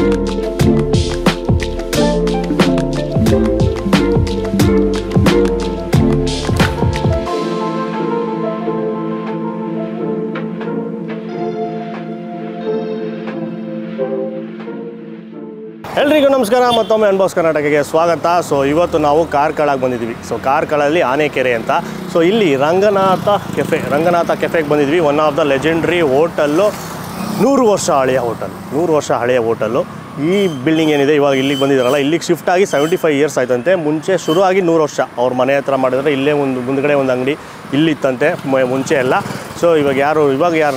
ಎಲ್ರಿಗೂ ನಮಸ್ಕಾರ, ಮತ್ತೊಮ್ಮೆ ಅನ್ಬಾಕ್ಸ್ ಕರ್ನಾಟಕಕ್ಕೆ ಸ್ವಾಗತ. ಸೊ ಇವತ್ತು ನಾವು ಕಾರ್ಕಳಕ್ಕೆ ಬಂದಿದ್ದೀವಿ. ಸೊ ಕಾರ್ಕಳಲ್ಲಿ ಆನೆಕೆರೆ ಅಂತ. ಸೊ ಇಲ್ಲಿ ರಂಗನಾಥ ಕೆಫೆಗೆ ಬಂದಿದ್ವಿ. One of the legendary hotel, 100 ವರ್ಷ ಹಳೆಯ ಹೋಟೆಲ್ಲು. ಈ ಬಿಲ್ಡಿಂಗ್ ಏನಿದೆ ಇವಾಗ ಇಲ್ಲಿಗೆ ಬಂದಿದ್ದಾರಲ್ಲ, ಇಲ್ಲಿಗೆ ಶಿಫ್ಟ್ ಆಗಿ 75 ಇಯರ್ಸ್ ಆಯ್ತಂತೆ. ಮುಂಚೆ ಶುರು ಆಗಿ 100 ವರ್ಷ ಅವ್ರ ಮನೆ ಹತ್ರ ಮಾಡಿದ್ರೆ ಇಲ್ಲೇ ಮುಂದ್ಗಡೆ ಒಂದು ಅಂಗಡಿ ಇಲ್ಲಿತ್ತಂತೆ ಮುಂಚೆ ಎಲ್ಲ. ಸೊ ಇವಾಗ ಯಾರು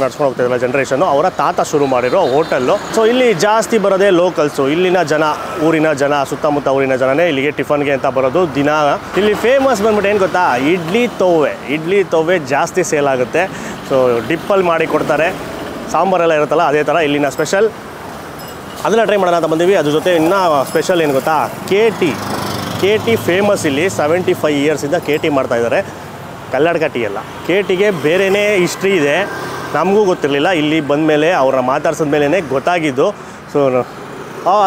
ನಡ್ಸ್ಕೊಂಡು ಹೋಗ್ತಾಯಿದ್ರಲ್ಲ ಜನ್ರೇಷನ್ನು, ಅವರ ತಾತ ಶುರು ಮಾಡಿರೋ ಹೋಟೆಲ್ಲು. ಸೊ ಇಲ್ಲಿ ಜಾಸ್ತಿ ಬರೋದೇ ಲೋಕಲ್ಸು, ಇಲ್ಲಿನ ಜನ, ಊರಿನ ಜನ, ಸುತ್ತಮುತ್ತ ಊರಿನ ಜನನೇ ಇಲ್ಲಿಗೆ ಟಿಫನ್ಗೆ ಅಂತ ಬರೋದು ದಿನ. ಇಲ್ಲಿ ಫೇಮಸ್ ಬಂದ್ಬಿಟ್ಟು ಏನು ಗೊತ್ತಾ, ಇಡ್ಲಿ ತವ್ವೆ ಜಾಸ್ತಿ ಸೇಲ್ ಆಗುತ್ತೆ. ಸೊ ಡಿಪ್ಪಲ್ಲಿ ಮಾಡಿ ಕೊಡ್ತಾರೆ, ಸಾಂಬಾರೆಲ್ಲ ಇರುತ್ತಲ್ಲ ಅದೇ ಥರ ಇಲ್ಲಿನ ಸ್ಪೆಷಲ್. ಅದನ್ನು ಟ್ರೈ ಮಾಡೋಣ ಅಂತ ಬಂದೀವಿ. ಅದ್ರ ಜೊತೆ ಇನ್ನೂ ಸ್ಪೆಷಲ್ ಏನು ಗೊತ್ತಾ, ಕೆ ಟಿ ಫೇಮಸ್ ಇಲ್ಲಿ. 75 ಇಯರ್ಸಿಂದ ಕೆ ಟಿ ಮಾಡ್ತಾಯಿದ್ದಾರೆ. ಕಲ್ಲಡ್ಕ ಟೀ ಅಲ್ಲ, ಕೆ ಟಿಗೆ ಬೇರೆಯೇ ಹಿಸ್ಟ್ರಿ ಇದೆ. ನಮಗೂ ಗೊತ್ತಿರಲಿಲ್ಲ, ಇಲ್ಲಿ ಬಂದಮೇಲೆ ಅವ್ರನ್ನ ಮಾತಾಡ್ಸಿದ ಮೇಲೇ ಗೊತ್ತಾಗಿದ್ದು. ಸೊ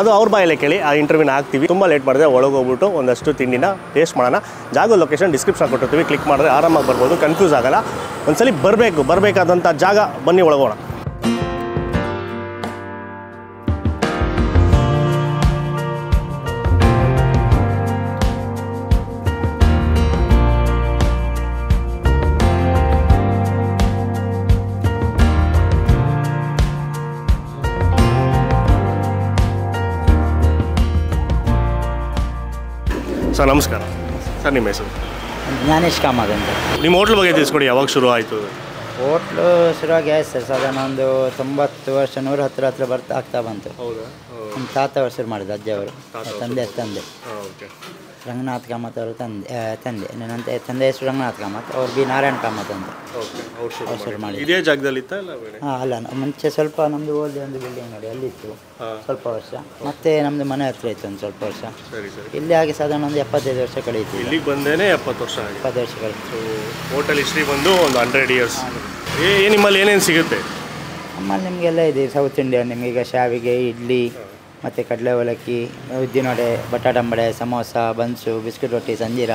ಅದು ಅವ್ರ ಬಾಯಲ್ಲೇ ಕೇಳಿ ಆ ಇಂಟರ್ವ್ಯೂನ ಹಾಕ್ತೀವಿ. ತುಂಬ ಲೇಟ್ ಮಾಡಿದೆ, ಒಳಗೋಗ್ಬಿಟ್ಟು ಒಂದಷ್ಟು ತಿಂಡಿನ ಟೇಸ್ಟ್ ಮಾಡೋಣ. ಜಾಗದ ಲೊಕೇಶನ್ ಡಿಸ್ಕ್ರಿಪ್ಷನ್ ಕೊಟ್ಟಿರ್ತೀವಿ, ಕ್ಲಿಕ್ ಮಾಡಿದ್ರೆ ಆರಾಮಾಗಿ ಬರ್ಬೋದು, ಕನ್ಫ್ಯೂಸ್ ಆಗೋಲ್ಲ. ಒಂದ್ಸಲಿ ಬರಬೇಕಾದಂಥ ಜಾಗ, ಬನ್ನಿ ಒಳಗೋಣ. ಸರ್ ನಮಸ್ಕಾರ. ಸರ್ ನಿಮ್ಮ ಹೆಸರು? ಜ್ಞಾನೇಶ್ ಕಾಮತ್ ಅಂತ. ನಿಮ್ಮ ಹೋಟ್ಲ್ ಬಗ್ಗೆ ತಿಳಿಸ್ಕೊಡಿ, ಯಾವಾಗ ಶುರು ಆಯಿತು? ಹೋಟ್ಲು ಶುರುವಾಗಿ ಆಯ್ತು ಸರ್, ಸಾಧಾರಣ ಒಂದು 90 ವರ್ಷ, 100 ಹತ್ರ ಆಗ್ತಾ ಬಂತು. ಹೌದಾ? ನಮ್ಮ ತಾತ ಅವರು ಶುರು ಮಾಡಿದ್ದು, ಅಜ್ಜವರು, ತಂದೆ ಓಕೆ. ರಂಗನಾಥ್ ಕಾಮತ್ ಅವರು ತಂದೆ ನನ್ನ ತಂದೆ ಹೆಸರು ರಂಗನಾಥ್ ಕಾಮತ್, ಅವ್ರು ಬಿ ನಾರಾಯಣ್ ಕಾಮತ್ ಅಂತ. ಅವ್ರು ಶುರು ಮಾಡಿ. ಇದೇ ಜಾಗದಲ್ಲಿ ಇತ್ತಾ? ಅಲ್ಲ, ಮುಂಚೆ ಸ್ವಲ್ಪ ನಮ್ಮದು ಓಲ್ಡ್ ಒಂದು ಬಿಲ್ಡಿಂಗ್ ನೋಡಿ ಅಲ್ಲಿತ್ತು ಸ್ವಲ್ಪ ವರ್ಷ, ಮತ್ತೆ ನಮ್ಮದು ಮನೆ ಹತ್ರ ಇತ್ತು ಒಂದು ಸ್ವಲ್ಪ ವರ್ಷ. ಇಲ್ಲಿ ಆಗಿ ಸಾಧಾರಣ ಒಂದು 75 ವರ್ಷ ಕಳೀತು. ಇಲ್ಲಿಗೆ ಬಂದೇನೆ 70 ವರ್ಷ ಆಗಿದೆ. 70 ವರ್ಷ ಕಳೀತು. ಹೋಟೆಲ್ ಹಿಸ್ಟ್ರಿ ಬಂದು ಒಂದು 100 ಇಯರ್ಸ್. ನಿಮ್ಮಲ್ಲಿ ಏನೇನು ಸಿಗುತ್ತೆ? ನಮ್ಮಲ್ಲಿ ನಿಮಗೆಲ್ಲ ಇದೆ, ಸೌತ್ ಇಂಡಿಯನ್. ನಿಮಗೀಗ ಶಾವಿಗೆ, ಇಡ್ಲಿ, ಮತ್ತು ಕಡಲೆ ಅವಲಕ್ಕಿ, ಉದ್ದಿನವಡೆ, ಬಟಾಟಂಬಡೆ, ಸಮೋಸ, ಬನ್ಸು, ಬಿಸ್ಕಿಟ್ ರೊಟ್ಟಿ, ಸಂಜೀರ,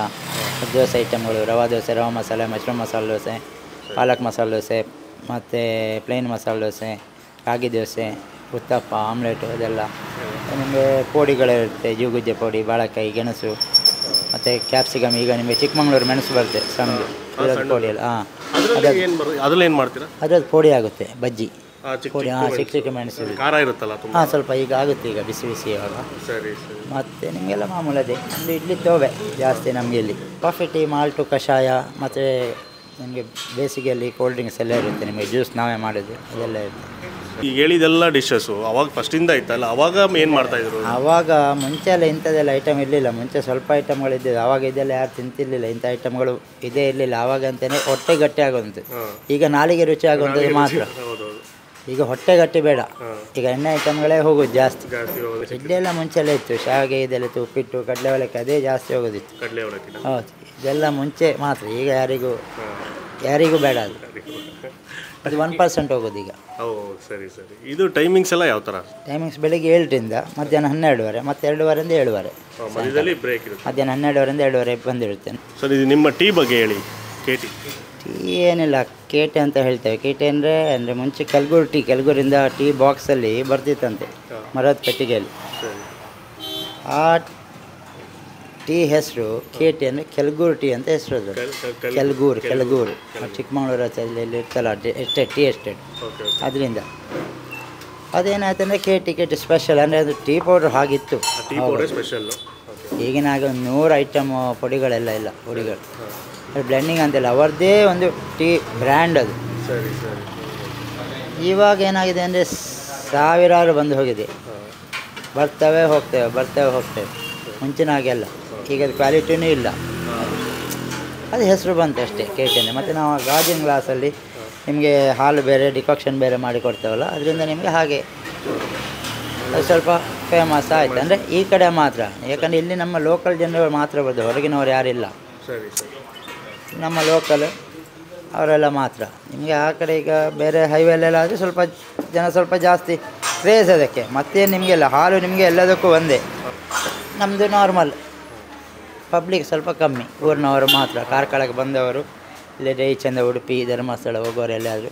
ದೋಸೆ ಐಟಮ್ಗಳು, ರವಾ ದೋಸೆ, ರವಾ ಮಸಾಲೆ, ಮಶ್ರೂಮ್ ಮಸಾಲೆ ದೋಸೆ, ಪಾಲಕ್ ಮಸಾಲೆ ದೋಸೆ, ಮತ್ತು ಪ್ಲೇನ್ ಮಸಾಲೆ ದೋಸೆ, ರಾಗಿ ದೋಸೆ, ಉತ್ತಪ್ಪ, ಆಮ್ಲೆಟು, ಅದೆಲ್ಲ. ನಿಮಗೆ ಪೋಡಿಗಳಿರುತ್ತೆ, ಜೀಗುಜ್ಜೆ ಪೋಡಿ, ಬಾಳೆಕಾಯಿ, ಗೆಣಸು, ಮತ್ತು ಕ್ಯಾಪ್ಸಿಕಮ್. ಈಗ ನಿಮಗೆ ಚಿಕ್ಕಮಂಗ್ಳೂರು ಮೆಣಸು ಬರುತ್ತೆ ಸಣ್ಣದು, ಪೋಡಿಯಲ್ಲಿ. ಅದ್ರಲ್ಲಿ ಏನು ಮಾಡ್ತೀರಾ? ಅದ್ರದ್ದು ಪೋಡಿ ಆಗುತ್ತೆ, ಬಜ್ಜಿ ಪೋಡಿ. ಚಿಕ್ಕ ಮೆಣಸು ಖಾರ ಇರುತ್ತಲ್ಲ? ಸ್ವಲ್ಪ ಈಗ ಆಗುತ್ತೆ, ಈಗ ಬಿಸಿ ಇವಾಗ. ಸರಿ. ಮತ್ತು ನಿಮಗೆಲ್ಲ ಮಾಮೂಲು ಅದೇ, ಒಂದು ಇಡ್ಲಿ ತೋವೆ ಜಾಸ್ತಿ ನಮಗೆ ಇಲ್ಲಿ. ಕಾಫಿ, ಟೀ, ಮಾಲ್ಟು, ಕಷಾಯ, ಮತ್ತು ನಿಮಗೆ ಬೇಸಿಗೆಯಲ್ಲಿ ಕೋಲ್ಡ್ ಡ್ರಿಂಕ್ಸ್ ಎಲ್ಲ ಇರುತ್ತೆ. ನಿಮಗೆ ಜ್ಯೂಸ್ ನಾವೇ ಮಾಡೋದು, ಅದೆಲ್ಲ ಇರುತ್ತೆ. ಈಗ ಹೇಳಿದೆಲ್ಲ ಡಿಶಸ್ಸು ಅವಾಗ ಫಸ್ಟಿಂದ ಇತ್ತಲ್ಲ, ಅವಾಗ ಏನು ಮಾಡ್ತಾಯಿದ್ರು? ಆವಾಗ ಮುಂಚೆ ಎಲ್ಲ ಇಂಥದ್ದೆಲ್ಲ ಐಟಮ್ ಇರಲಿಲ್ಲ. ಮುಂಚೆ ಸ್ವಲ್ಪ ಐಟಮ್ಗಳಿದ್ದು, ಆವಾಗ ಇದೆಲ್ಲ ಯಾರು ತಿಂತಿರಲಿಲ್ಲ, ಇಂಥ ಐಟಮ್ಗಳು ಇದೇ ಇರಲಿಲ್ಲ. ಆವಾಗ ಅಂತಲೇ ಹೊಟ್ಟೆ ಗಟ್ಟಿ ಆಗೋದು. ಈಗ ನಾಲಿಗೆ ರುಚಿ ಆಗುವಂಥದ್ದು ಮಾತ್ರ. ಈಗ ಹೊಟ್ಟೆ ಗಟ್ಟಿ ಬೇಡ, ಈಗ ಎಣ್ಣೆ ಐಟಮ್ಗಳೇ ಹೋಗೋದು ಜಾಸ್ತಿ. ಇಡ್ಲಿ ಎಲ್ಲ ಮುಂಚೆ ಎಲ್ಲ ಇತ್ತು, ಶಾವಿಗೆ ಇದೆಲ್ಲ ಇತ್ತು, ಉಪ್ಪಿಟ್ಟು, ಕಡಲೆ ಅವಲಕ್ಕಿ, ಅದೇ ಜಾಸ್ತಿ ಹೋಗೋದಿತ್ತು. ಹೌದು, ಇದೆಲ್ಲ ಮುಂಚೆ ಮಾತ್ರ. ಈಗ ಯಾರಿಗೂ ಬೇಡ ಅದು 1% ಹೋಗೋದು ಈಗ. ಸರಿ. ಇದು ಟೈಮಿಂಗ್ಸ್ ಎಲ್ಲ ಯಾವ ಥರ? ಟೈಮಿಂಗ್ಸ್ ಬೆಳಿಗ್ಗೆ 7ರಿಂದ ಮಧ್ಯಾಹ್ನ 12:30, ಮತ್ತು 2:30ರಿಂದ 7:30. ಬ್ರೇಕ್ ಇರುತ್ತೆ. ಮಧ್ಯಾಹ್ನ 12:30ರಿಂದ 2:30 ಬಂದಿರುತ್ತೆ. ಸರ್, ಇದು ನಿಮ್ಮ ಟೀ ಬಗ್ಗೆ ಹೇಳಿ. ಕೆ ಟಿ ಏನಿಲ್ಲ, ಕೇಟೆ ಅಂತ ಹೇಳ್ತೇವೆ. ಕೇಟೆ ಅಂದರೆ ಮುಂಚೆ ಕೆಲ್ಗೂರಿಂದ ಟೀ ಬಾಕ್ಸಲ್ಲಿ ಬರ್ತಿತ್ತಂತೆ, ಮರದ ಪೆಟ್ಟಿಗೆಯಲ್ಲಿ. ಆ ಟೀ ಹೆಸರು ಕೇಟೆ ಅಂದರೆ ಕೆಲ್ಗೂರು ಟೀ ಅಂತ ಹೆಸರು. ಅದು ಕೆಲ್ಗೂರು ಚಿಕ್ಕಮಗಳೂರು ಹತ್ತಿರದಲ್ಲಿ ಇರ್ತಲ್ಲ ಟೀ ಎಸ್ಟೇಟ್, ಅದರಿಂದ ಅದೇನಾಯ್ತು ಅಂದರೆ ಕೇಟಿ ಸ್ಪೆಷಲ್. ಅಂದರೆ ಅದು ಟೀ ಪೌಡ್ರ್ ಆಗಿತ್ತು ಈಗಿನ. ಆಗ 100 ಐಟಮ್ ಪೊಡಿಗಳೆಲ್ಲ ಇಲ್ಲ, ಪುಡಿಗಳು ಬ್ಲೆಂಡಿಂಗ್ ಅಂತೆಲ್ಲ ಅವರದ್ದೇ ಒಂದು ಟೀ ಬ್ರ್ಯಾಂಡ್ ಅದು. ಇವಾಗ ಏನಾಗಿದೆ ಅಂದರೆ ಸಾವಿರಾರು ಬಂದು ಹೋಗಿದೆ, ಬರ್ತವೆ ಹೋಗ್ತೇವೆ. ಮುಂಚಿನ ಹಾಗೆಲ್ಲ ಈಗ ಅದು ಕ್ವಾಲಿಟಿನೂ ಇಲ್ಲ, ಅದು ಹೆಸರು ಬಂತು ಅಷ್ಟೇ ಕೇಟನೆ. ಮತ್ತು ನಾವು ಗಾಜಿನ ಗ್ಲಾಸಲ್ಲಿ ನಿಮಗೆ ಹಾಲು ಬೇರೆ ಡಿಕಾಕ್ಷನ್ ಬೇರೆ ಮಾಡಿ ಕೊಡ್ತೇವಲ್ಲ, ಅದರಿಂದ ನಿಮಗೆ ಹಾಗೆ ಅದು ಸ್ವಲ್ಪ ಫೇಮಸ್ ಆಯಿತು. ಅಂದರೆ ಈ ಕಡೆ ಮಾತ್ರ, ಯಾಕಂದರೆ ಇಲ್ಲಿ ನಮ್ಮ ಲೋಕಲ್ ಜನರು ಮಾತ್ರ ಬರೋದು, ಹೊರಗಿನವ್ರು ಯಾರಿಲ್ಲ. ನಮ್ಮ ಲೋಕಲ್ ಅವರೆಲ್ಲ ಮಾತ್ರ. ನಿಮಗೆ ಆ ಕಡೆ ಈಗ ಬೇರೆ ಹೈವೇಲೆಲ್ಲ ಆದರೆ ಸ್ವಲ್ಪ ಜನ ಸ್ವಲ್ಪ ಜಾಸ್ತಿ ಕ್ರೇಜ್ ಅದಕ್ಕೆ. ಮತ್ತೇನು ನಿಮಗೆಲ್ಲ ಹಾಲು ನಿಮಗೆ ಎಲ್ಲದಕ್ಕೂ ಒಂದೇ. ನಮ್ಮದು ನಾರ್ಮಲ್, ಪಬ್ಲಿಕ್ ಸ್ವಲ್ಪ ಕಮ್ಮಿ, ಊರಿನವರು ಮಾತ್ರ. ಕಾರ್ಕಳಕ್ಕೆ ಬಂದವರು ಇಲ್ಲೇ ಈಚೆಂದ ಉಡುಪಿ ಧರ್ಮಸ್ಥಳ ಹೋಗೋರು ಎಲ್ಲಾದರೂ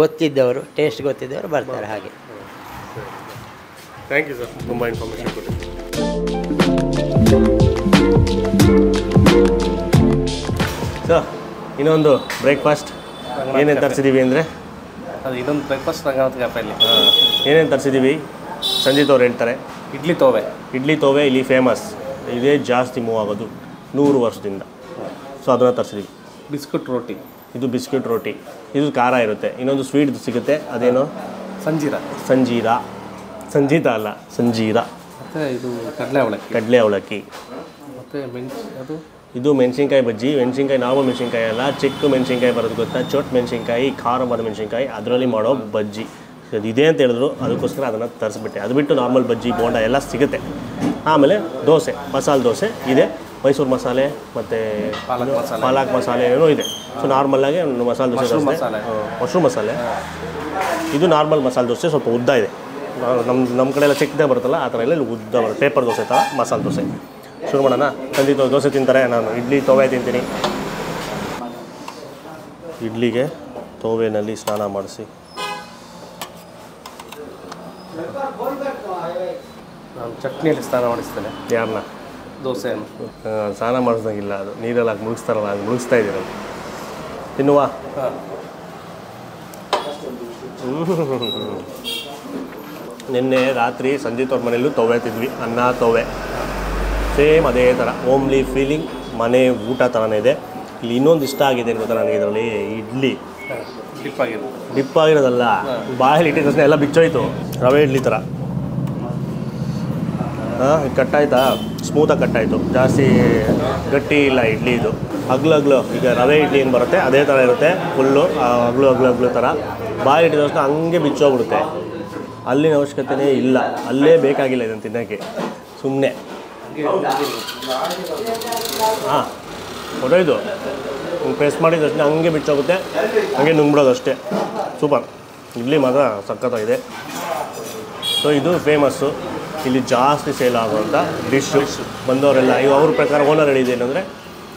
ಗೊತ್ತಿದ್ದವರು, ಟೇಸ್ಟ್ ಗೊತ್ತಿದ್ದವರು ಬರ್ತಾರೆ. ಹಾಗೆ. ಥ್ಯಾಂಕ್ ಯು ಸರ್, ತುಂಬ ಇನ್ಫಾರ್ಮೇಷನ್ ಕೊಟ್ಟಿದ್ದೀವಿ. ಸರ್, ಇನ್ನೊಂದು ಬ್ರೇಕ್ಫಾಸ್ಟ್ ಏನೇನು ತರಿಸಿದ್ದೀವಿ ಅಂದರೆ ಅದು ಇದೊಂದು ಬ್ರೇಕ್ಫಾಸ್ಟ್ ರಂಗನಾಥ ಕೆಫೆಯಲ್ಲಿ ಏನೇನು ತರಿಸಿದ್ದೀವಿ ಸಂಜಿತ್ ಅವ್ರು ಹೇಳ್ತಾರೆ. ಇಡ್ಲಿ ತೋವೆ ಇಲ್ಲಿ ಫೇಮಸ್, ಇದೇ ಜಾಸ್ತಿ ಮೂವ್ ಆಗೋದು 100 ವರ್ಷದಿಂದ. ಸೊ ಅದನ್ನು ತರಿಸಿದ್ದೀವಿ. ಬಿಸ್ಕುಟ್ ರೋಟಿ, ಇದು ಬಿಸ್ಕಿಟ್ ರೋಟಿ, ಇದು ಖಾರ ಇರುತ್ತೆ. ಇನ್ನೊಂದು ಸ್ವೀಟ್ ಸಿಗುತ್ತೆ, ಅದೇನು ಸಂಜೀತ ಅಲ್ಲ, ಸಂಜೀರ. ಮತ್ತು ಇದು ಕಡಲೆ ಅವಲಕ್ಕಿ. ಮತ್ತು ಇದು ಮೆಣಸಿನ್ಕಾಯಿ ಬಜ್ಜಿ. ಮೆಣಸಿನ್ಕಾಯಿ ನಾರ್ಮಲ್ ಮೆಣಸಿನ್ಕಾಯಿ ಅಲ್ಲ, ಚಿಕ್ಕ ಮೆಣಸಿನ್ಕಾಯಿ ಬರೋದು ಗೊತ್ತಾ, ಚೊಟ್ ಮೆಣಸಿನ್ಕಾಯಿ, ಖಾರವಾದ ಮೆಣಸಿನ್ಕಾಯಿ, ಅದರಲ್ಲಿ ಮಾಡೋ ಬಜ್ಜಿ. ಅದು ಇದೆ ಅಂತ ಹೇಳಿದ್ರು, ಅದಕ್ಕೋಸ್ಕರ ಅದನ್ನು ತರಿಸ್ಬಿಟ್ಟೆ. ಅದು ಬಿಟ್ಟು ನಾರ್ಮಲ್ ಬಜ್ಜಿ ಬೋಂಡ ಎಲ್ಲ ಸಿಗುತ್ತೆ. ಆಮೇಲೆ ದೋಸೆ, ಮಸಾಲೆ ದೋಸೆ ಇದೆ, ಮೈಸೂರು ಮಸಾಲೆ ಮತ್ತು ಪಾಲಕ್ ಮಸಾಲೆ ಏನೋ ಇದೆ. ಸೊ ನಾರ್ಮಲ್ಲಾಗಿ ಮಸಾಲೆ ದೋಸೆ, ಮಶ್ರೂಮ್ ಮಸಾಲೆ. ಇದು ನಾರ್ಮಲ್ ಮಸಾಲೆ ದೋಸೆ, ಸ್ವಲ್ಪ ಉದ್ದ ಇದೆ. ನಮ್ಮ ಕಡೆ ಎಲ್ಲ ಚಿಕ್ಕದೇ ಬರುತ್ತಲ್ಲ, ಆ ಥರ ಎಲ್ಲ ಉದ್ದ ಬರುತ್ತೆ. ಪೇಪರ್ ದೋಸೆ ಥರ ಮಸಾಲೆ ದೋಸೆ. ಶುರು ಮಾಡೋಣ. ಸಂಜೆ ದೋಸೆ ತಿಂತಾರೆ, ನಾನು ಇಡ್ಲಿ ತೋವೆ ತಿಂತೀನಿ. ಇಡ್ಲಿಗೆ ತೋವೆನಲ್ಲಿ ಸ್ನಾನ ಮಾಡಿಸಿ. ನಾನು ಚಟ್ನಿಯಲ್ಲಿ ಸ್ನಾನ ಮಾಡಿಸ್ತೇನೆ. ಯಾರನ್ನ? ದೋಸೆಯನ್ನು. ಸ್ನಾನ ಮಾಡಿಸ್ದಂಗಿಲ್ಲ, ಅದು ನೀರಲ್ಲಿ ಹಾಕಿ ಮುಳುಗಿಸ್ತಾರಲ್ಲ, ಹಂಗೆ ಮುಳುಗಿಸ್ತಾ ಇದ್ದೀರಲ್ಲ. ತಿನ್ನುವ. ನಿನ್ನೆ ರಾತ್ರಿ ಸಂಜೀತ್ ಅವ್ರ ಮನೆಯಲ್ಲೂ ತೋವೆ ತಿಂದ್ವಿ, ಅನ್ನ ತೋವೆ. ಸೇಮ್ ಅದೇ ಥರ ಹೋಮ್ಲಿ ಫೀಲಿಂಗ್, ಮನೆ ಊಟ ಥರನೇ ಇದೆ. ಇಲ್ಲಿ ಇನ್ನೊಂದು ಇಷ್ಟ ಆಗಿದೆ ಅಂತ ಗೊತ್ತಾ ನನಗೆ, ಇದರಲ್ಲಿ ಇಡ್ಲಿ ಡಿಪ್ ಆಗಿರೋದಲ್ಲ, ಬಾಯಲ್ಲಿ ಇಟ್ಟಿದ ತಕ್ಷಣ ಎಲ್ಲ ಬಿಚ್ಚೋಯ್ತು. ರವೆ ಇಡ್ಲಿ ಥರ ಕಟ್ಟಾಯ್ತಾ, ಸ್ಮೂತಾಗಿ ಕಟ್ಟಾಯಿತು, ಜಾಸ್ತಿ ಗಟ್ಟಿ ಇಲ್ಲ ಇಡ್ಲಿ. ಇದು ಅಗ್ಲು ಈಗ ರವೆ ಇಡ್ಲಿ ಏನು ಬರುತ್ತೆ ಅದೇ ಥರ ಇರುತ್ತೆ, ಫುಲ್ಲು ಅಗ್ಲು ಥರ. ಬಾಯಿ ಇಟ್ಟಿದ ತಕ್ಷಣ ಹಂಗೆ ಬಿಚ್ಚೋಗ್ಬಿಡುತ್ತೆ. ಅಲ್ಲಿನ ಅವಶ್ಯಕತೆಯೇ ಇಲ್ಲ, ಅಲ್ಲೇ ಬೇಕಾಗಿಲ್ಲ ಇದನ್ನು ತಿನ್ನೋಕ್ಕೆ, ಸುಮ್ಮನೆ. ಹಾಂ, ಹೊರೊಯ್ದು ಪ್ರೆಸ್ ಮಾಡಿದ ತಕ್ಷಣ ಹಂಗೆ ಬಿಚ್ಚೋಗುತ್ತೆ, ಹಂಗೆ ನುಂಗ್ಬಿಡೋದು ಅಷ್ಟೇ. ಸೂಪರ್, ಇಡ್ಲಿ ಮಾತ್ರ ಸಖತ್ತಾಗಿದೆ. ಸೊ ಇದು ಫೇಮಸ್ಸು, ಇಲ್ಲಿ ಜಾಸ್ತಿ ಸೇಲ್ ಆಗುವಂಥ ಡಿಶ್ಶು. ಬಂದವರೆಲ್ಲ ಈಗ ಅವ್ರ ಪ್ರಕಾರ ಓನರ್ ಹೇಳಿದ್ದೇನೆಂದರೆ,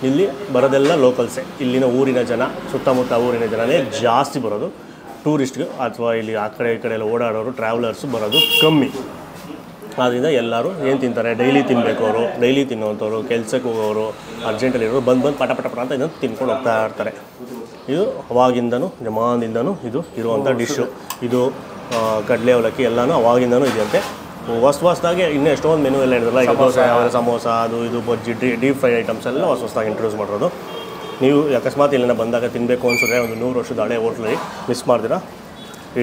ಇಲ್ಲಿ ಬರೋದೆಲ್ಲ ಲೋಕಲ್ಸೇ, ಇಲ್ಲಿನ ಊರಿನ ಜನ, ಸುತ್ತಮುತ್ತ ಊರಿನ ಜನನೇ ಜಾಸ್ತಿ ಬರೋದು. ಟೂರಿಸ್ಟ್ಗೆ ಅಥವಾ ಇಲ್ಲಿ ಆ ಕಡೆ ಈ ಕಡೆ ಎಲ್ಲ ಓಡಾಡೋರು, ಟ್ರಾವೆಲರ್ಸು ಬರೋದು ಕಮ್ಮಿ. ಆದ್ದರಿಂದ ಎಲ್ಲರೂ ಏನು ತಿಂತಾರೆ, ಡೈಲಿ ತಿನ್ನಬೇಕು ಅವರು, ಡೈಲಿ ತಿನ್ನೋವಂಥವ್ರು, ಕೆಲಸಕ್ಕೆ ಹೋಗೋರು, ಅರ್ಜೆಂಟಲ್ಲಿರೋರು ಬಂದು ಪಟ ಅಂತ ಇದನ್ನು ತಿನ್ಕೊಂಡು ಹೋಗ್ತಾ ಇರ್ತಾರೆ. ಇದು ಅವಾಗಿಂದನೂ ಜಮಾನಿಂದನೂ ಇದು ಇರುವಂಥ ಡಿಶ್ಶು. ಇದು ಕಡಲೆ ಅವಲಕ್ಕಿ ಎಲ್ಲನೂ ಅವಾಗಿಂದನೂ ಇದೆಯಂತೆ. ಹೊಸದಾಗಿ ಇನ್ನೂ ಎಷ್ಟೊಂದು ಮೆನು ಎಲ್ಲ ಇರೋಲ್ಲ. ಈಗ ದೋಸೆ, ಸಮೋಸ, ಅದು ಇದು ಬಜ್ಜಿ, ಡೀಪ್ ಫ್ರೈ ಐಟಮ್ಸ್ ಎಲ್ಲ ಹೊಸದಾಗಿ ಇಂಟ್ರೊಡ್ಯೂಸ್ ಮಾಡಿರೋದು. ನೀವು ಅಕಸ್ಮಾತ್ ಇಲ್ಲಿನ ಬಂದಾಗ ತಿನ್ನಬೇಕು ಅನ್ಸಿದ್ರೆ ಒಂದು 100 ವರ್ಷದ ಹಳೆ ಹೋಟ್ಲಲ್ಲಿ ಮಿಸ್ ಮಾಡ್ತೀರಾ.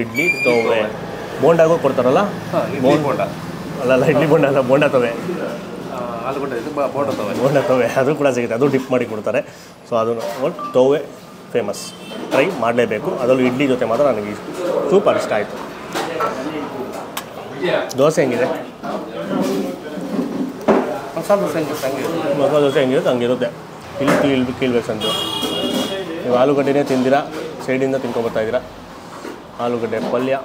ಇಡ್ಲಿ ತೋವೆ, ಬೋಂಡಾಗೂ ಕೊಡ್ತಾರಲ್ಲ, ಬೋಂಡ ಅಲ್ಲ ಇಡ್ಲಿ ಬೋಂಡ ಅಲ್ಲ, ಬೋಂಡ ತವೆ, ಬೋಂಡ ತವೆ ಅದು ಕೂಡ ಸಿಗುತ್ತೆ, ಅದು ಡಿಪ್ ಮಾಡಿ ಕೊಡ್ತಾರೆ. ಸೊ ಅದನ್ನು ತೋವೆ ಫೇಮಸ್, ಟ್ರೈ ಮಾಡಲೇಬೇಕು. ಅದರಲ್ಲೂ ಇಡ್ಲಿ ಜೊತೆ ಮಾತ್ರ ನನಗೆ ಸೂಪರ್ ಇಷ್ಟ ಆಯಿತು. ದೋಸೆ ಹೆಂಗಿದೆ? ಮಸಾಲೆ ದೋಸೆ ಹೆಂಗಿರುತ್ತೆ ಹಂಗಿರುತ್ತೆ. ಇಲ್ಲಿ ಕೀಳ್ಬೇಕು ಸಂಜೆ. ನೀವು ಆಲೂಗಡ್ಡೆನೇ ತಿಂದಿರಾ, ಸೈಡಿಂದ ತಿನ್ಕೊಬರ್ತಾಯಿದ್ದೀರಾ. ಆಲೂಗಡ್ಡೆ ಪಲ್ಯ,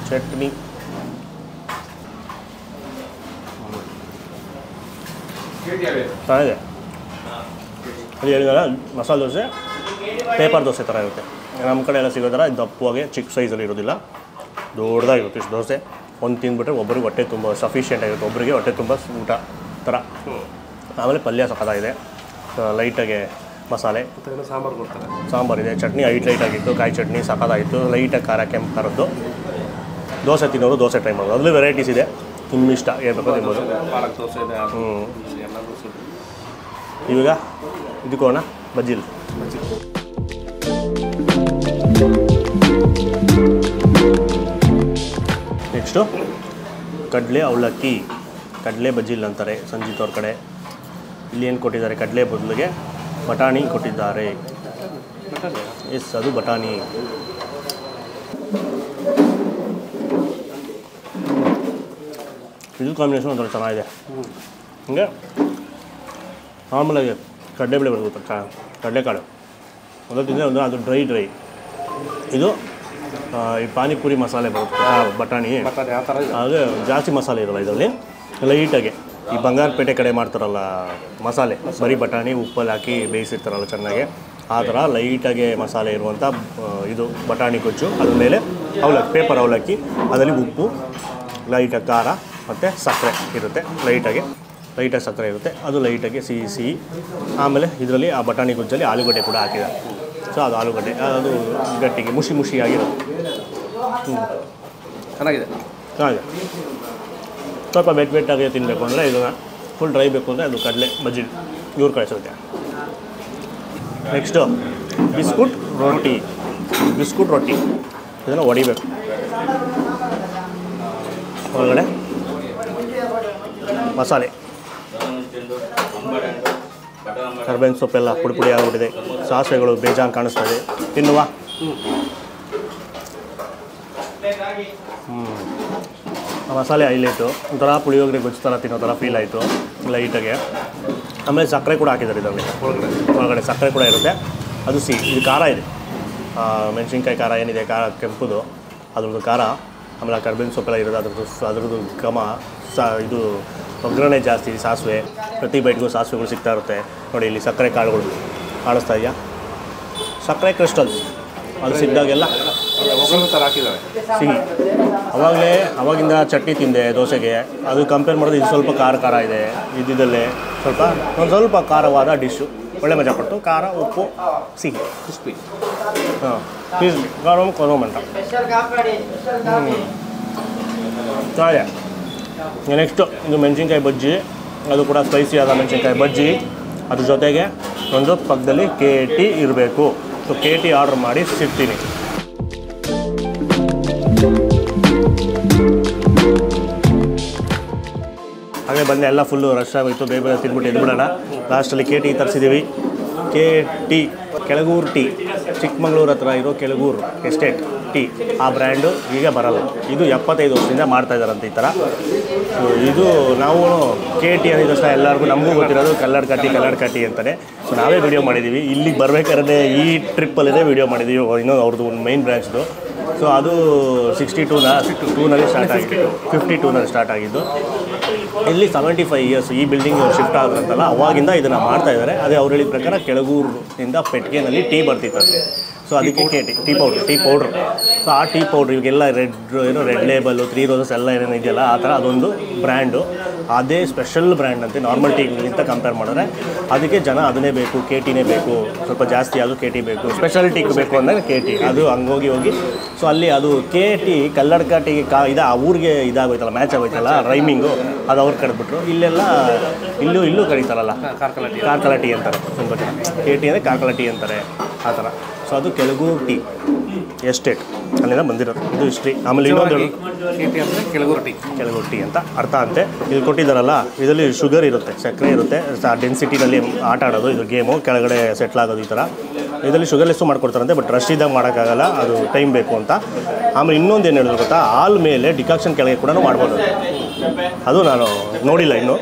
ಚಟ್ನಿ, ಚೆನ್ನಾಗಿದೆ. ಅದು ಹೇಳಿದಾಗ ಮಸಾಲೆ ದೋಸೆ ಪೇಪರ್ ದೋಸೆ ಥರ ಇರುತ್ತೆ. ನಮ್ಮ ಕಡೆ ಎಲ್ಲ ಸಿಗೋ ಥರ ದಪ್ಪವಾಗಿ ಚಿಕ್ಕ ಸೈಜಲ್ಲಿ ಇರೋದಿಲ್ಲ, ದೊಡ್ಡದಾಗಿರುತ್ತೆ. ಇಷ್ಟು ದೋಸೆ ಒಂದು ತಿಂದ್ಬಿಟ್ರೆ ಒಬ್ಬರಿಗೆ ಹೊಟ್ಟೆ ತುಂಬ ಸಫಿಷಿಯೆಂಟ್ ಆಗಿರುತ್ತೆ, ಒಬ್ಬರಿಗೆ ಹೊಟ್ಟೆ ತುಂಬ ಊಟ ಥರ. ಆಮೇಲೆ ಪಲ್ಯ ಸಖತ್ತಾಗಿದೆ, ಲೈಟಾಗೆ ಮಸಾಲೆ, ಸಾಂಬಾರು ಕೊಡ್ತಾರೆ, ಸಾಂಬಾರಿದೆ, ಚಟ್ನಿ ಲೈಟಾಗಿತ್ತು, ಕಾಯಿ ಚಟ್ನಿ ಸಖತ್ತಾಗಿತ್ತು, ಲೈಟಾಗಿ ಖಾರ, ಕೆಂಪು ಖಾರದ್ದು. ದೋಸೆ ತಿನ್ನೋರು ದೋಸೆ ಟ್ರೈ ಮಾಡೋದು, ಅದರಲ್ಲಿ ವೆರೈಟೀಸ್ ಇದೆ, ನಿಮ್ಮ ಇಷ್ಟ ಹೇಳ್ಬೇಕು ತಿನ್ಬೋದು. ಇವಾಗ ಇದಕ್ಕೋಣ ಬಜ್ಜಿಲ್. ನೆಕ್ಸ್ಟು ಕಡಲೆ ಅವಲಕ್ಕಿ, ಕಡಲೆ ಬಜ್ಜಿಲ್ ಅಂತಾರೆ ಸಂಜೀತ್ ಅವ್ರ ಕಡೆ. ಇಲ್ಲಿ ಏನು ಕೊಟ್ಟಿದ್ದಾರೆ, ಕಡಲೆ ಬದಲಿಗೆ ಬಟಾಣಿ ಕೊಟ್ಟಿದ್ದಾರೆ. ಎಸ್, ಅದು ಬಟಾಣಿ. ಇದು ಕಾಂಬಿನೇಷನ್ ಒಂಥರ ಚೆನ್ನಾಗಿದೆ. ಹಂಗೆ ನಾರ್ಮಲಾಗಿ ಕಡಲೆಬೇಳೆ ಬರುತ್ತೆ, ಕಡಲೆಕಾಳು ಒಂದು ತಿಂದರೆ ಒಂದು ಅದು ಡ್ರೈ. ಇದು ಈ ಪಾನಿಪುರಿ ಮಸಾಲೆ ಬರುತ್ತೆ ಬಟಾಣಿ ಬಟಾಣಿ ಆ ಥರ ಇದೆ. ಹಾಗೆ ಜಾಸ್ತಿ ಮಸಾಲೆ ಇರೋಲ್ಲ ಇದರಲ್ಲಿ, ಲೈಟಾಗಿ ಈ ಬಂಗಾರಪೇಟೆ ಕಡೆ ಮಾಡ್ತಾರಲ್ಲ ಮಸಾಲೆ, ಬರೀ ಬಟಾಣಿ ಉಪ್ಪಲ್ಲಿ ಹಾಕಿ ಬೇಯಿಸಿರ್ತಾರಲ್ಲ ಚೆನ್ನಾಗಿ, ಆ ಥರ ಲೈಟಾಗಿ ಮಸಾಲೆ ಇರುವಂಥ ಇದು ಬಟಾಣಿ ಗೊಜ್ಜು. ಅದ್ರ ಮೇಲೆ ಅವಲಕ್ಕಿ, ಪೇಪರ್ ಅವಲಕ್ಕಿ, ಅದರಲ್ಲಿ ಉಪ್ಪು, ಲೈಟಾಗಿ ಖಾರ ಮತ್ತು ಸಕ್ಕರೆ ಇರುತ್ತೆ, ಲೈಟಾಗಿ ಸಕ್ಕರೆ ಇರುತ್ತೆ, ಅದು ಲೈಟಾಗಿ ಸಿಹಿ. ಆಮೇಲೆ ಇದರಲ್ಲಿ ಆ ಬಟಾಣಿ ಗೊಜ್ಜಲ್ಲಿ ಆಲೂಗಡ್ಡೆ ಕೂಡ ಹಾಕಿದ್ದಾರೆ. ಸೊ ಅದು ಆಲೂಗಡ್ಡೆ ಅದು ಗಟ್ಟಿಗೆ ಮುಷಿಯಾಗಿರುತ್ತೆ. ಚೆನ್ನಾಗಿದೆ. ಹಾಗೆ ಸ್ವಲ್ಪ ಬೆಟ್ಟಾಗಿ ತಿನ್ನಬೇಕು ಅಂದರೆ ಇದನ್ನು, ಫುಲ್ ಡ್ರೈ ಬೇಕು ಅಂದರೆ ಅದು ಕಡಲೆ ಬಜ್ಜಿ ಇವ್ರು ಕಳಿಸುತ್ತೆ. ನೆಕ್ಸ್ಟು ಬಿಸ್ಕುಟ್ ರೊಟ್ಟಿ ಇದನ್ನು ಹೊಡಿಬೇಕು. ಒಳಗಡೆ ಮಸಾಲೆ, ಕರ್ಬೇವಿನ ಸೊಪ್ಪೆಲ್ಲ ಪುಡಿ ಆಗಿಬಿಟ್ಟಿದೆ, ಸಾಸಿವೆಗಳು ಬೇಜಾನ್ ಕಾಣಿಸ್ತಾ ಇದೆ. ತಿನ್ನುವ ಮಸಾಲೆ ಹೈಲೈಟು, ಒಂಥರ ಪುಳಿಯೋಗರೆ ಗೊಜ್ಜು ಥರ ತಿನ್ನೋ ಥರ ಫೀಲ್ ಆಯಿತು ಲೈಟಾಗೆ. ಆಮೇಲೆ ಸಕ್ಕರೆ ಕೂಡ ಹಾಕಿದ್ದಾರೆ ಇದರಲ್ಲಿ, ಒಳಗಡೆ ಸಕ್ಕರೆ ಕೂಡ ಇರುತ್ತೆ, ಅದು ಸಿಹಿ. ಇದು ಖಾರ ಇದೆ, ಮೆಣಸಿನ್ಕಾಯಿ ಖಾರ ಏನಿದೆ, ಖಾರ ಕೆಂಪುದು ಅದ್ರದ್ದು ಖಾರ. ಆಮೇಲೆ ಕರ್ಬೇವಿನ ಸೊಪ್ಪೆಲ್ಲ ಇರೋದು, ಅದ್ರದ್ದು ಘಮ, ಇದು ಒಗ್ಗರಣೆ ಜಾಸ್ತಿ, ಸಾಸಿವೆ, ಪ್ರತಿ ಬೈಟ್ಗೂ ಸಾಸಿವೆಗಳು ಸಿಗ್ತಾ ಇರುತ್ತೆ. ನೋಡಿ ಇಲ್ಲಿ ಸಕ್ಕರೆ ಕಾಳುಗಳು ಕಾಣಿಸ್ತಾ ಇದೆಯಾ, ಸಕ್ಕರೆ ಕ್ರಿಸ್ಟಲ್ಸ್, ಅದು ಸಿಕ್ಕಿದಾಗೆಲ್ಲ ಒಗ್ಗರಣೆ ಥರ ಹಾಕಿದ್ದಾರೆ ಸಿಹಿ. ಅವಾಗಿಂದ ಚಟ್ನಿ ತಿಂದೆ ದೋಸೆಗೆ, ಅದು ಕಂಪೇರ್ ಮಾಡಿದ್ರೆ ಇದು ಸ್ವಲ್ಪ ಖಾರ ಇದೆ. ಇದಲ್ಲೇ ಒಂದು ಸ್ವಲ್ಪ ಖಾರವಾದ ಡಿಶ್ಶು, ಒಳ್ಳೆ ಮಜಾ ಕೊಟ್ಟು, ಖಾರ, ಉಪ್ಪು, ಸಿಹಿ, ಕ್ರಿಸ್ಪಿ. ಹಾಂ ಕ್ರಿಸ್ಪಿ, ಕೊರೋಮ್ ಅಂತ. ಹಾಗೆ ನೆಕ್ಸ್ಟು ಇದು ಮೆಣಸಿನ್ಕಾಯಿ ಬಜ್ಜಿ, ಅದು ಕೂಡ ಸ್ಪೈಸಿ ಆದ ಮೆಣಸಿನ್ಕಾಯಿ ಬಜ್ಜಿ. ಅದ್ರ ಜೊತೆಗೆ ಒಂದು ಪಕ್ಕದಲ್ಲಿ KT ಇರಬೇಕು. ಸೊ KT ಆರ್ಡ್ರ್ ಮಾಡಿ ಸಿಗ್ತೀನಿ. ಹಾಗೆ ಬಂದೆ, ಎಲ್ಲ ಫುಲ್ಲು ರಶ್ ಆಗೋಯ್ತು, ಬೇಗ ತಿಂದ್ಬಿಟ್ಟು ಎದ್ಬಿಡೋಣ. ಲಾಸ್ಟಲ್ಲಿ KT ತರಿಸಿದ್ದೀವಿ. KT Kelagur tea, Chikkamagaluru ಹತ್ರ ಇರೋ ಕೆಳಗೂರು ಎಸ್ಟೇಟ್ ಟೀ, ಆ ಬ್ರ್ಯಾಂಡು ಈಗ ಬರಲ್ಲ. ಇದು 75 ವರ್ಷದಿಂದ ಮಾಡ್ತಾಯಿದ್ದಾರಂತೆ ಈ ಥರ. ಸೊ ಇದು ನಾವು KT ಅಂದಿದ ತಕ್ಷಣ ಎಲ್ಲರಿಗೂ ನಮಗೂ ಗೊತ್ತಿರೋದು ಕಲ್ಲಡ್ ಕಟ್ಟಿ ಅಂತಲೇ. ಸೊ ನಾವೇ ವಿಡಿಯೋ ಮಾಡಿದ್ದೀವಿ, ಇಲ್ಲಿಗೆ ಬರಬೇಕಾದ್ರೆ ಈ ಟ್ರಿಪ್ಪಲ್ಲೇ ವಿಡಿಯೋ ಮಾಡಿದ್ದೀವಿ. ಇನ್ನೊಂದು ಅವ್ರದ್ದು ಒಂದು ಮೈನ್ ಬ್ರ್ಯಾಂಚ್ದು. ಸೊ ಅದು 62ನಲ್ಲಿ ಸ್ಟಾರ್ಟ್ ಆಗಿದ್ದು, 52ನಲ್ಲಿ ಸ್ಟಾರ್ಟ್ ಆಗಿದ್ದು. ಇಲ್ಲಿ 75 ಇಯರ್ಸ್ ಈ ಬಿಲ್ಡಿಂಗ್ ಶಿಫ್ಟ್ ಆದ್ರಂತಲ್ಲ, ಅವಾಗಿಂದ ಇದನ್ನು ಮಾಡ್ತಾಯಿದ್ದಾರೆ. ಅದೇ ಅವ್ರು ಹೇಳಿದ ಪ್ರಕಾರ ಕೆಳಗೂರಿನಿಂದ ಪೆಟ್ಟಿಗೆನಲ್ಲಿ ಟೀ ಬರ್ತಿತ್ತಂತೆ. ಸೊ ಅದಕ್ಕೆ KT ಟೀ ಪೌಡ್ರ್. ಸೊ ಆ ಟೀ ಪೌಡ್ರ್ ಇವಾಗೆಲ್ಲ ರೆಡ್ ಲೇಬಲ್ಲು, 3 ರೋಸಸ್ ಎಲ್ಲ ಏನೇನು ಇದೆಯಲ್ಲ ಆ ಥರ ಅದೊಂದು ಬ್ರ್ಯಾಂಡು. ಅದೇ ಸ್ಪೆಷಲ್ ಬ್ರ್ಯಾಂಡ್ ಅಂತೆ ನಾರ್ಮಲ್ ಟೀಗಿಂತ ಕಂಪೇರ್ ಮಾಡಿದ್ರೆ. ಅದಕ್ಕೆ ಜನ ಅದನ್ನೇ ಬೇಕು, KTನೇ ಬೇಕು, ಸ್ವಲ್ಪ ಜಾಸ್ತಿ ಅದು KT ಬೇಕು, ಸ್ಪೆಷಲ್ ಟೀ ಬೇಕು ಅಂದರೆ KT. ಅದು ಹಂಗೋಗಿ ಸೊ ಅಲ್ಲಿ ಅದು KT ಕಲ್ಲಡ್ಕ ಟೀಗೆ ಆ ಊರಿಗೆ ಇದಾಗೋಯ್ತಲ್ಲ, ಮ್ಯಾಚ್ ಆಗೋಯ್ತಲ್ಲ ರೈಮಿಂಗು, ಅದು ಅವ್ರು ಕರೆದ್ಬಿಟ್ರು. ಇಲ್ಲೆಲ್ಲ ಇಲ್ಲೂ ಕರೀತಾರಲ್ಲ ಕಾರ್ಕಳ ಟೀ ಅಂತಾರೆ ತುಂಬ ಜನ. KT ಅಂದರೆ ಕಾರ್ಕಳ ಟೀ ಅಂತಾರೆ ಆ ಥರ. ಸೊ ಅದು ಕೆಳಗೂರು ಟೀ ಎಸ್ಟೇಟ್ ಅಲ್ಲಿಂದ ಬಂದಿರೋದು, ಇದು ಹಿಸ್ಟ್ರಿ. ಆಮೇಲೆ ಇನ್ನೊಂದು KT ಅಂದರೆ ಕೆಳಗೂರು ಟೀ ಅಂತ ಅರ್ಥ ಅಂತೆ. ಇಲ್ಲಿ ಕೊಟ್ಟಿದ್ದಾರಲ್ಲ, ಇದರಲ್ಲಿ ಶುಗರ್ ಇರುತ್ತೆ, ಸಕ್ಕರೆ ಇರುತ್ತೆ, ಡೆನ್ಸಿಟಿನಲ್ಲಿ ಆಟ ಆಡೋದು ಇದು ಗೇಮು, ಕೆಳಗಡೆ ಸೆಟ್ಲ್ ಆಗೋದು ಈ ಥರ. ಇದರಲ್ಲಿ ಶುಗರ್ಲೆಸ್ಸು ಮಾಡ್ಕೊಡ್ತಾರಂತೆ, ಬಟ್ ರಶ್ ಇದ್ದಾಗ ಮಾಡೋಕ್ಕಾಗಲ್ಲ, ಅದು ಟೈಮ್ ಬೇಕು ಅಂತ. ಆಮೇಲೆ ಇನ್ನೊಂದು ಏನು ಹೇಳಿದ್ರು ಗೊತ್ತಾ, ಹಾಲ್ ಮೇಲೆ ಡಿಕಾಕ್ಷನ್ ಕೆಳಗೆ ಕೂಡ ಮಾಡ್ಬೋದು. ಅದು ನಾನು ನೋಡಿಲ್ಲ ಇನ್ನೂ,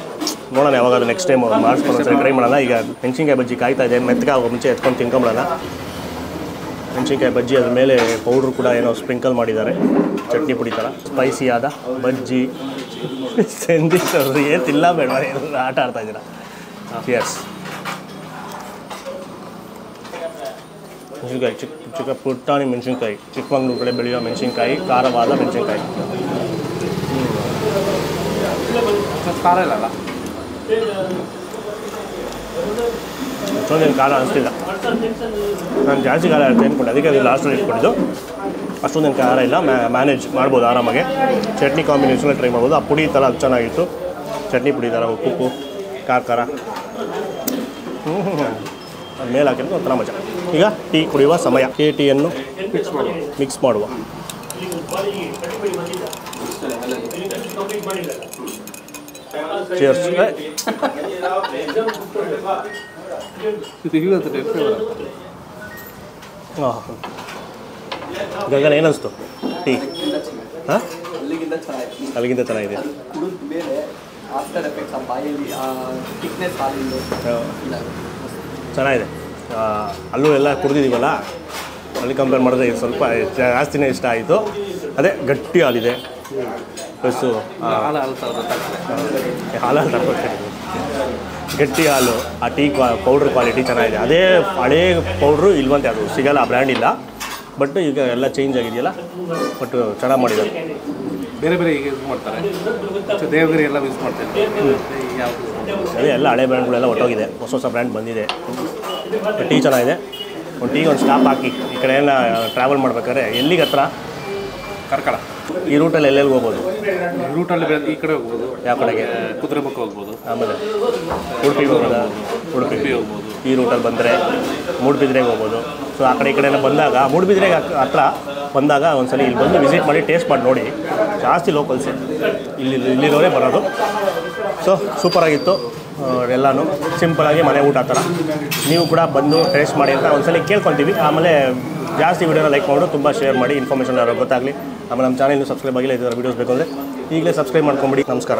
ನೋಡೋಣ ಯಾವಾಗಾದ್ರೂ ನೆಕ್ಸ್ಟ್ ಟೈಮ್ ಮಾಡಿಸ್ಕೊಂಡು ಸರಿ ಟ್ರೈ ಮಾಡೋಣ. ಈಗ ಮೆಣಸಿನ್ಕಾಯಿ ಬಜ್ಜಿ ಕಾಯ್ತಾ ಇದೆ, ಮೆತ್ತಗಾಗೋ ಮುಂಚೆ ಎತ್ಕೊಂಡು ತಿನ್ಕೊಂಬಿಡೋಣ. ಮೆಣಸಿನ್ಕಾಯಿ ಬಜ್ಜಿ ಅದ್ರ ಮೇಲೆ ಪೌಡ್ರು ಕೂಡ ಏನೋ ಸ್ಪ್ರಿಂಕಲ್ ಮಾಡಿದ್ದಾರೆ, ಚಟ್ನಿ ಪುಡಿ ಥರ. ಸ್ಪೈಸಿ ಆದ ಬಜ್ಜಿ ಏನು ತಿಲ್ಲ ಬೇಡ, ಆಟ ಆಡ್ತಾಯಿದ್ದೀರಾ. ಯಸ್, ಮೆಣಸಿನ್ಕಾಯಿ ಚಿಕ್ಕ ಪುಟ್ಟಾಣಿ ಮೆಣಸಿನ್ಕಾಯಿ, ಚಿಕ್ಕಮಗಳೂರು ಕಡೆ ಬೆಳೆಯೋ ಮೆಣಸಿನ್ಕಾಯಿ, ಖಾರವಾದ ಮೆಣಸಿನ್ಕಾಯಿ. ಖಾರ ಇಲ್ಲಲ್ಲ, ಅಷ್ಟೊಂದೇನು ಖಾರ ಅನಿಸ್ತಿಲ್ಲ. ನಾನು ಜಾಸ್ತಿ ಖಾರ ಇರುತ್ತೆ ಅಂದ್ಕೊಂಡು ಅದಕ್ಕೆ ಅದು ಲಾಸ್ಟಲ್ಲಿ ಇಟ್ಕೊಂಡಿದ್ದು. ಅಷ್ಟೊಂದೇನು ಖಾರ ಇಲ್ಲ, ಮ್ಯಾನೇಜ್ ಮಾಡ್ಬೋದು ಆರಾಮಾಗೆ. ಚಟ್ನಿ ಕಾಂಬಿನೇಷನಲ್ಲಿ ಟ್ರೈ ಮಾಡ್ಬೋದು. ಆ ಪುಡಿ ಥರ ಅದು ಚೆನ್ನಾಗಿತ್ತು, ಚಟ್ನಿ ಪುಡಿ ಥರ ಉಪ್ಪು ಖಾರ ಅದು ಮೇಲೆ ಹಾಕಿದ್ರೆ ಒಂಥರ ಮಜಾ. ಈಗ ಟೀ ಕುಡಿಯುವ ಸಮಯ. KTಯನ್ನು ಮಿಕ್ಸ್ ಮಾಡುವ. ಚೇರ್ಸ್. ಹಾಂ, ಗಗನ ಏನನ್ನಿಸ್ತು ಟೀ? ಹಾಂ, ಅಲ್ಲಿಗಿಂತ ಚೆನ್ನಾಗಿದೆ. ಚೆನ್ನಾಗಿದೆ. ಅಲ್ಲೂ ಎಲ್ಲ ಕುಡಿದಿದ್ದೀವಲ್ಲ, ಅಲ್ಲಿ ಕಂಪೇರ್ ಮಾಡಿದ್ರೆ ಇದು ಸ್ವಲ್ಪ ಜಾಸ್ತಿನೇ ಇಷ್ಟ ಆಯಿತು. ಅದೇ ಗಟ್ಟಿ ಹಾಲಿದೆ ಪ್ಲಸ್ಸು ಹಾಲು ಥರ ಗೊತ್ತಾಗ್ತದೆ. ಹಾಲಲ್ಲಿ ತರ್ಕೊಳ್ತೀನಿ. ಗಟ್ಟಿ ಹಾಲು, ಆ ಟೀ ಪೌಡ್ರ್ ಕ್ವಾಲಿಟಿ ಚೆನ್ನಾಗಿದೆ. ಅದೇ ಹಳೇ ಪೌಡ್ರು ಇಲ್ವಂತೆ, ಅದು ಸಿಗಲ್ಲ, ಆ ಬ್ರ್ಯಾಂಡ್ ಇಲ್ಲ. ಬಟ್ ಈಗ ಎಲ್ಲ ಚೇಂಜ್ ಆಗಿದೆಯಲ್ಲ, ಬಟ್ ಚೆನ್ನಾಗಿ ಮಾಡಿದ್ದಾರೆ. ಬೇರೆ ಬೇರೆ ಈಗ ಯೂಸ್ ಮಾಡ್ತಾರೆ. ದೇವಗಿರಿ ಎಲ್ಲ ಯೂಸ್ ಮಾಡ್ತಾರೆ. ಯಾವ ಅದೇ ಎಲ್ಲ ಹಳೆ ಬ್ರ್ಯಾಂಡ್ಗಳೆಲ್ಲ ಹೊಟ್ಟೋಗಿದೆ, ಹೊಸ ಹೊಸ ಬ್ರ್ಯಾಂಡ್ ಬಂದಿದೆ. ಟೀ ಚೆನ್ನಾಗಿದೆ. ಒಂದು ಟೀಗೆ ಒಂದು ಸ್ಟಾಪ್ ಹಾಕಿ ಈ ಕಡೆ ಎಲ್ಲ ಟ್ರಾವೆಲ್ ಮಾಡ್ಬೇಕಾದ್ರೆ ಎಲ್ಲಿಗೆ ಹತ್ರ ಕಾರ್ಕಳ ಈ ರೂಟಲ್ಲಿ ಎಲ್ಲೆಲ್ಲಿ ಹೋಗ್ಬೋದು? ರೂಟಲ್ಲಿ ಈ ಕಡೆ ಹೋಗ್ಬೋದು. ಯಾವ ಕಡೆಗೆ? ಕುದುರೆಮುಖ ಹೋಗ್ಬೋದು. ಆಮೇಲೆ ಉಡುಪಿಗೆ ಹೋಗೋದಾ? ಉಡುಪಿ ಹೋಗ್ಬೋದು. ಈ ರೂಟಲ್ಲಿ ಬಂದರೆ ಮೂಡುಬಿದ್ರೆಗೆ ಹೋಗ್ಬೋದು. ಸೊ ಆ ಕಡೆ ಈ ಕಡೆಯಿಂದ ಬಂದಾಗ ಮೂಡುಬಿದ್ರೆಗೆ ಹತ್ರ ಬಂದಾಗ ಒಂದ್ಸಲ ಇಲ್ಲಿ ಬಂದು ವಿಸಿಟ್ ಮಾಡಿ ಟೇಸ್ಟ್ ಮಾಡಿ ನೋಡಿ. ಜಾಸ್ತಿ ಲೋಕಲ್ಸೇ ಇಲ್ಲಿರೋರೇ ಬರೋದು. ಸೊ ಸೂಪರಾಗಿತ್ತು ಎಲ್ಲನೂ, ಸಿಂಪಲಾಗಿ ಮನೆ ಊಟ ಆ ಥರ. ನೀವು ಕೂಡ ಬಂದು ಟೇಸ್ಟ್ ಮಾಡಿ ಅಂತ ಒಂದ್ಸಲ ಕೇಳ್ಕೊತೀವಿ. ಆಮೇಲೆ ಜಾಸ್ತಿ ವೀಡಿಯೋನ ಲೈಕ್ ಮಾಡೋದು, ತುಂಬ ಶೇರ್ ಮಾಡಿ, ಇನ್ಫಾರ್ಮೇಷನ್ ಯಾರು ಗೊತ್ತಾಗಲಿ. ಆಮೇಲೆ ನಮ್ಮ ಚಾನಲ್ನು ಸಬ್ಸ್ಕ್ರೈಬ್ ಆಗಿಲ್ಲ, ಇದರ ವೀಡಿಯೋಸ್ ಬೇಕು ಅಂದರೆ ಈಗಲೇ ಸಬ್ಸ್ಕ್ರೈಬ್ ಮಾಡ್ಕೊಂಬಿಡಿ. ನಮಸ್ಕಾರ.